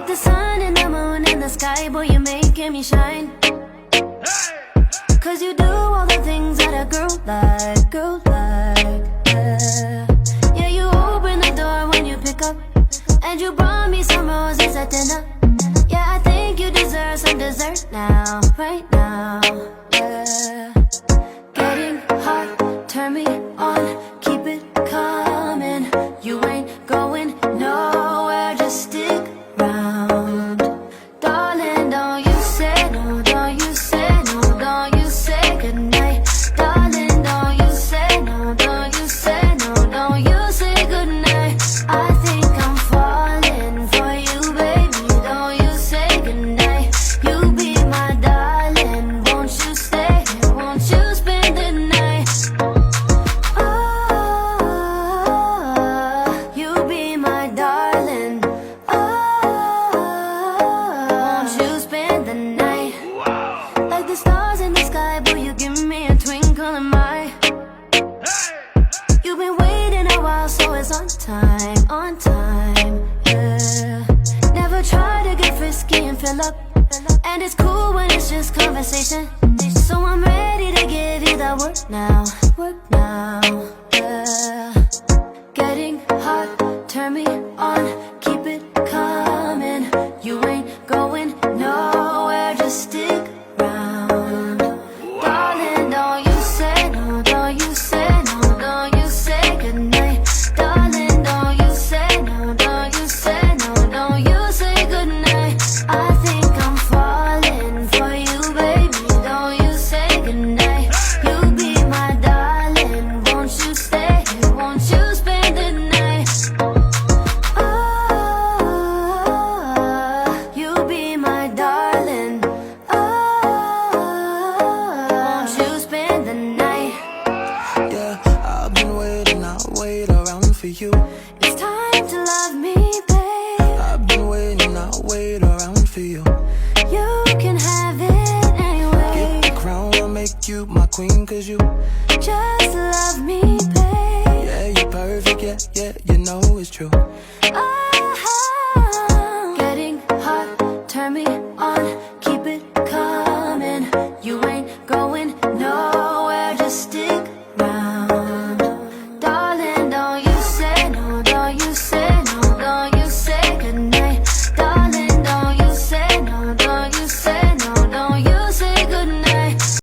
Like the sun and the moon in the sky, boy, you're making me shine. Cause you do all the things that a girl like, yeah. Yeah, you open the door when you pick up, and you brought me some roses at dinner. Yeah, I think you deserve some dessert now, right now, yeah. Getting hot, turn me on, keep it coming. You ain't going nowhere, just stick around. Darling, don't you say no, don't you say no, don't you say goodnight. Darling, don't you say no, don't you say no, don't you say goodnight. I think I'm falling for you, baby, don't you say goodnight. You be my darling, won't you stay here, won't you spend the night? Oh, you be my darling. Oh, won't you spend the night? Like the stars in the sky, boy, you give me a twinkle in my eye. You've been waiting a while, so it's on time, yeah. Never try to get frisky and fill up, and it's cool when it's just conversation. So I'm ready to give you that work now, yeah. Getting hot, turn me on, keep it coming. You ain't going nowhere, just stick around. Darling, don't you say no, don't you say no, don't you say goodnight. Darling, don't you say no, don't you say no, don't you say goodnight. I think I'm falling for you, baby, don't you say goodnight. You be my darling, won't you stay here, won't you spend the night? Oh, you be my darling. Oh, won't you spend the night? Yeah, I've been waiting, I'll wait around for you. It's time to love me, babe. I've been waiting, I'll wait around for you. You can have it anyway. Get the crown, I'll make you my queen, cause you, Just love me, babe. yeah, you're perfect, yeah, you know it's true.